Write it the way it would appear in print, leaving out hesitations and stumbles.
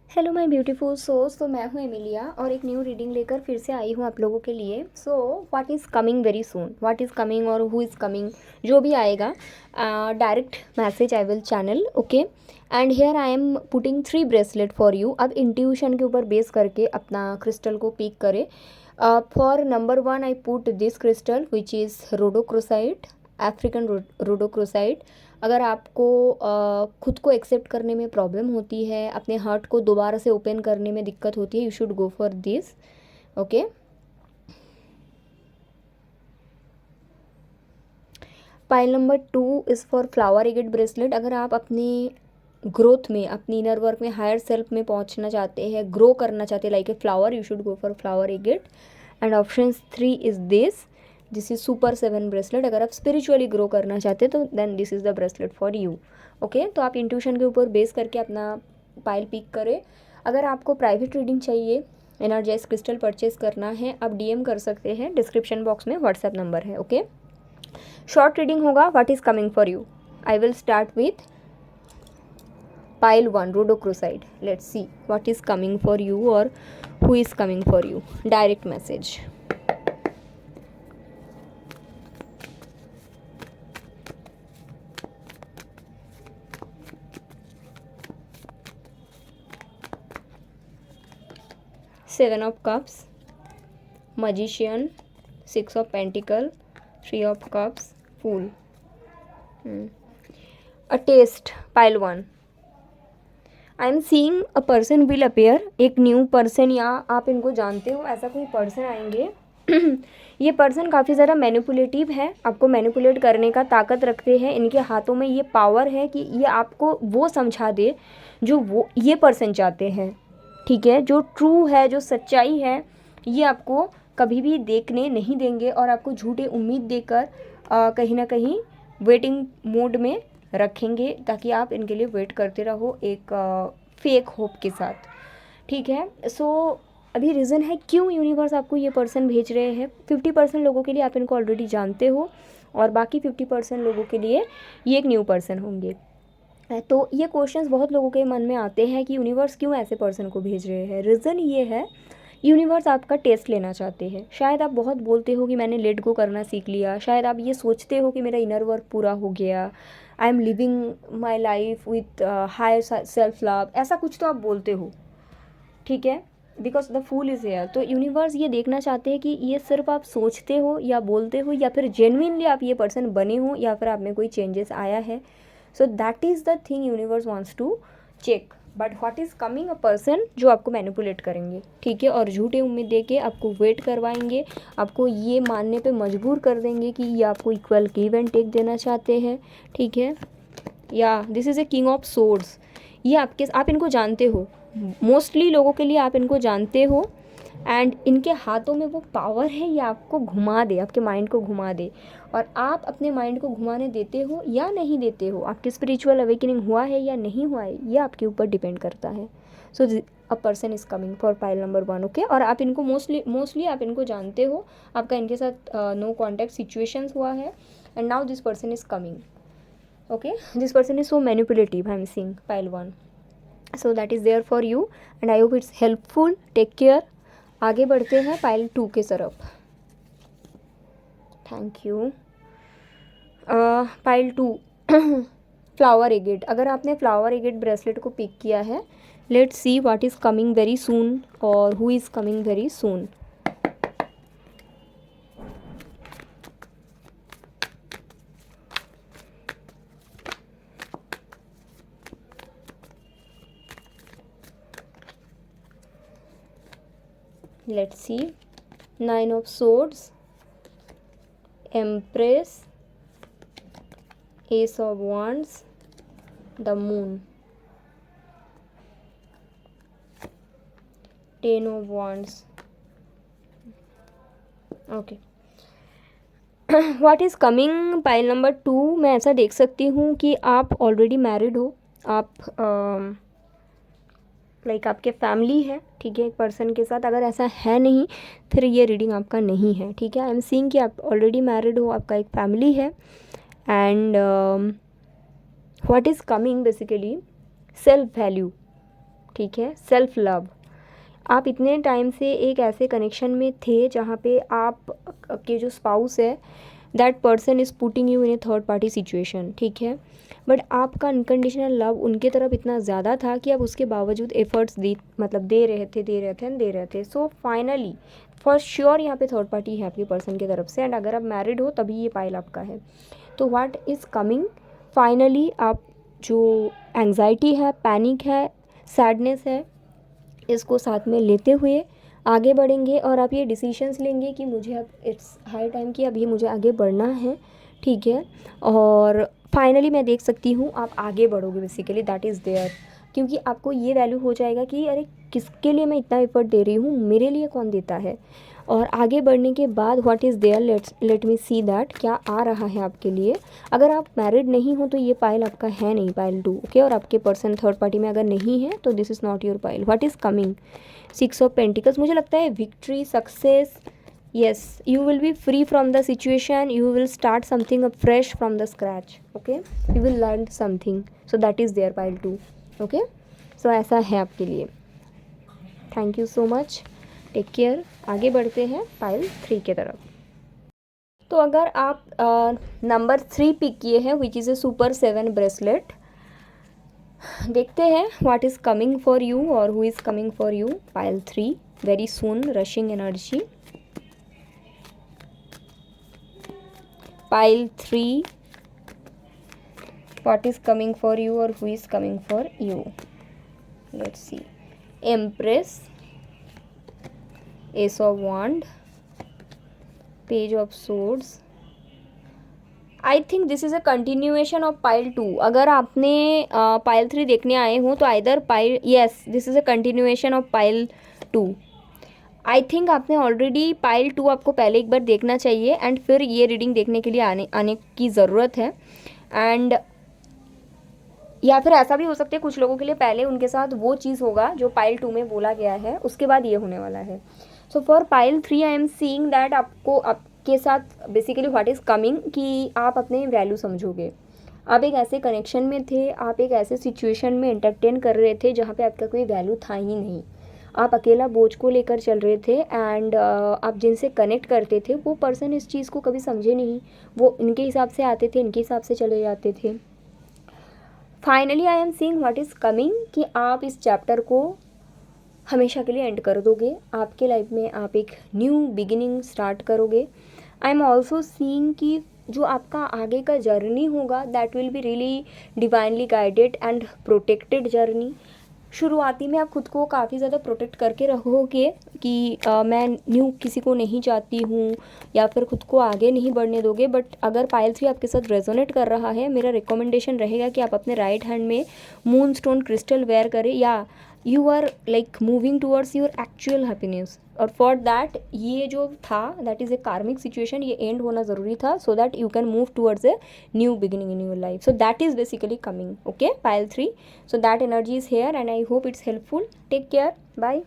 Hello my beautiful souls. तो मैं हूँ एमिलिया और एक न्यू रीडिंग लेकर फिर से आई हूँ आप लोगों के लिए। So what is coming very soon, what is coming और हु इज़ कमिंग, जो भी आएगा direct message I will channel, okay. And here I am putting 3 bracelet for you. अब इंट्यूशन के ऊपर बेस करके अपना क्रिस्टल को पिक करें। For number 1 I put this crystal which is rhodochrosite, African rhodochrosite. अगर आपको खुद को एक्सेप्ट करने में प्रॉब्लम होती है, अपने हार्ट को दोबारा से ओपन करने में दिक्कत होती है, you should go for this, okay. Pile number 2 is for flower agate bracelet. अगर आप अपनी ग्रोथ में, अपनी इनर वर्क में, हायर सेल्फ में पहुंचना चाहते हैं, ग्रो करना चाहते हैं like a flower, you should go for flower agate. And option 3 is this is super 7 bracelet. अगर आप स्पिरिचुअली ग्रो करना चाहते हैं तो then this is the bracelet for you, okay. तो आप इंट्यूशन के ऊपर बेस करके अपना पाइल पिक करें। अगर आपको प्राइवेट रीडिंग चाहिए, एनर्जाइज क्रिस्टल परचेज करना है, आप डीएम कर सकते हैं, डिस्क्रिप्शन बॉक्स में व्हाट्सएप नंबर है, ओके। शॉर्ट रीडिंग होगा what is coming for you. I will start with pile 1 rhodochrosite. Let's see what is coming for you or who is coming for you. Direct message. Seven of Cups, Magician, Six of Pentacle, Three of Cups, Fool. A taste, pile 1. I am seeing a person will appear. एक new person, या आप इनको जानते हो, ऐसा कोई person आएंगे। ये पर्सन काफ़ी ज़्यादा मैनिपुलेटिव है, आपको मैनिपुलेट करने का ताकत रखते हैं। इनके हाथों में ये पावर है कि ये आपको वो समझा दे जो वो ये पर्सन चाहते हैं, ठीक है। जो ट्रू है, जो सच्चाई है, ये आपको कभी भी देखने नहीं देंगे और आपको झूठी उम्मीद देकर कहीं ना कहीं वेटिंग मोड में रखेंगे, ताकि आप इनके लिए वेट करते रहो एक फेक होप के साथ, ठीक है। सो अभी रीज़न है क्यों यूनिवर्स आपको ये पर्सन भेज रहे हैं। 50% लोगों के लिए आप इनको ऑलरेडी जानते हो और बाकी 50% लोगों के लिए ये एक न्यू पर्सन होंगे। तो ये क्वेश्चंस बहुत लोगों के मन में आते हैं कि यूनिवर्स क्यों ऐसे पर्सन को भेज रहे हैं। रीज़न ये है, यूनिवर्स आपका टेस्ट लेना चाहते हैं। शायद आप बहुत बोलते हो कि मैंने लेट गो करना सीख लिया, शायद आप ये सोचते हो कि मेरा इनर वर्क पूरा हो गया, I am living my life with higher self love, ऐसा कुछ तो आप बोलते हो, ठीक है, because the fool is here. तो यूनिवर्स ये देखना चाहते हैं कि ये सिर्फ आप सोचते हो या बोलते हो, या फिर जेन्युइनली आप ये पर्सन बने हो, या फिर आप में कोई चेंजेस आया है। So that is the thing universe wants to check. But what is coming, a person जो आपको मैनिपुलेट करेंगे, ठीक है, और झूठे उम्मीद दे के आपको वेट करवाएंगे, आपको ये मानने पे मजबूर कर देंगे कि ये आपको इक्वल गिव एंड टेक देना चाहते हैं, ठीक है। या this is a king of swords. ये आप इनको जानते हो, मोस्टली लोगों के लिए आप इनको जानते हो। एंड इनके हाथों में वो पावर है, ये आपको घुमा दे, आपके माइंड को घुमा दे, और आप अपने माइंड को घुमाने देते हो या नहीं देते हो। आपकी स्पिरिचुअल अवेकनिंग हुआ है या नहीं हुआ है, ये आपके ऊपर डिपेंड करता है। So a person is coming for pile number 1, okay. और आप इनको मोस्टली आप इनको जानते हो, आपका इनके साथ नो कॉन्टैक्ट सिचुएशंस हुआ है, and now this person is coming, okay. This person is so manipulative, I'm seeing pile 1. So that is there for you and I hope it's helpful. Take care. आगे बढ़ते हैं pile 2 के तरफ। Thank you. Pile 2 flower agate. अगर आपने flower agate bracelet को pick किया है, let's see what is coming very soon और who is coming very soon. Let's see. 9 of Swords, Empress, Ace of Wands, the Moon, 10 of Wands. Okay. What is coming pile number 2। मैं ऐसा देख सकती हूँ कि आप ऑलरेडी मैरिड हो, आप लाइक आपके फैमिली है, ठीक है, एक पर्सन के साथ। अगर ऐसा है नहीं, फिर ये रीडिंग आपका नहीं है, ठीक है। आई एम सीइंग कि आप ऑलरेडी मैरिड हो, आपका एक फैमिली है। And what is coming basically self value, ठीक है, सेल्फ लव। आप इतने टाइम से एक ऐसे कनेक्शन में थे जहाँ पे आप के जो स्पाउस है, that person is putting you in A third party situation, ठीक है, बट आपका अनकंडीशनल लव उनके तरफ इतना ज़्यादा था कि आप उसके बावजूद एफर्ट्स दे रहे थे। सो फाइनली फॉर श्योर यहाँ पे थर्ड पार्टी है आपके पर्सन की तरफ से, एंड अगर आप मैरिड हो तभी ये पाइल आपका है। तो व्हाट इज़ कमिंग, फाइनली आप जो एंग्जाइटी है, पैनिक है, सैडनेस है, इसको साथ में लेते हुए आगे बढ़ेंगे और आप ये डिसीशंस लेंगे कि मुझे अब इट्स हाई टाइम कि अभी मुझे आगे बढ़ना है, ठीक है। और फाइनली मैं देख सकती हूँ आप आगे बढ़ोगे बेसिकली, दैट इज़ देयर, क्योंकि आपको ये वैल्यू हो जाएगा कि अरे किसके लिए मैं इतना एफर्ट दे रही हूँ, मेरे लिए कौन देता है। और आगे बढ़ने के बाद what is there, let me see that, क्या आ रहा है आपके लिए। अगर आप मैरिड नहीं हो तो ये पाइल आपका है नहीं, पाइल 2, ओके। और आपके पर्सन थर्ड पार्टी में अगर नहीं है तो this is not your pile. What is coming, 6 of pentacles, मुझे लगता है victory, success, yes, you will be free from the situation, you will start something up fresh from the scratch, okay, you will learn something, so that is there pile 2, okay। so ऐसा है आपके लिए। Thank you so much, take care. आगे बढ़ते हैं pile 3 के तरफ। तो अगर आप नंबर 3 पिक किए हैं which is a super 7 bracelet, देखते हैं what is coming for you और who is coming for you. Pile 3 very soon, rushing energy. Pile 3, what is coming for you or who is coming for you? Let's see. Empress, Ace of Wand, Page of Swords. I think this is a continuation of Pile 2. अगर आपने Pile 3 देखने आए हो तो either Pile, yes, this is a continuation of Pile 2. I think आपने already pile 2 आपको पहले एक बार देखना चाहिए एंड फिर ये रीडिंग देखने के लिए आने की ज़रूरत है। एंड या फिर ऐसा भी हो सकता है कुछ लोगों के लिए पहले उनके साथ वो चीज़ होगा जो पाइल 2 में बोला गया है, उसके बाद ये होने वाला है। So for pile 3 I am seeing that आपको आपके साथ बेसिकली व्हाट इज़ कमिंग कि आप अपने वैल्यू समझोगे। आप एक ऐसे कनेक्शन में थे, आप एक ऐसे सिचुएशन में एंटरटेन कर रहे थे जहाँ पे आपका कोई वैल्यू था ही नहीं, आप अकेला बोझ को लेकर चल रहे थे एंड आप जिनसे कनेक्ट करते थे वो पर्सन इस चीज़ को कभी समझे नहीं, वो इनके हिसाब से आते थे, इनके हिसाब से चले जाते थे। Finally I am seeing what is coming कि आप इस चैप्टर को हमेशा के लिए एंड कर दोगे, आपके लाइफ में आप एक न्यू बिगिनिंग स्टार्ट करोगे। आई एम ऑल्सो सीइंग कि जो आपका आगे का जर्नी होगा that will be really divinely guided and protected journey. शुरुआती में आप खुद को काफ़ी ज़्यादा प्रोटेक्ट करके रखोगे कि मैं न्यू किसी को नहीं चाहती हूँ या फिर खुद को आगे नहीं बढ़ने दोगे। बट अगर पाइल 3 आपके साथ रेजोनेट कर रहा है, मेरा रिकमेंडेशन रहेगा कि आप अपने राइट हैंड में मून स्टोन क्रिस्टल वेयर करें, या you are like moving towards your actual happiness. और फॉर दैट ये जो था दैट इज़ ए कार्मिक सिचुएशन, ये एंड होना ज़रूरी था so that you can move towards a new beginning in your life. So that is basically coming, okay, pile 3। So that energy is here and I hope it's helpful. Take care, bye.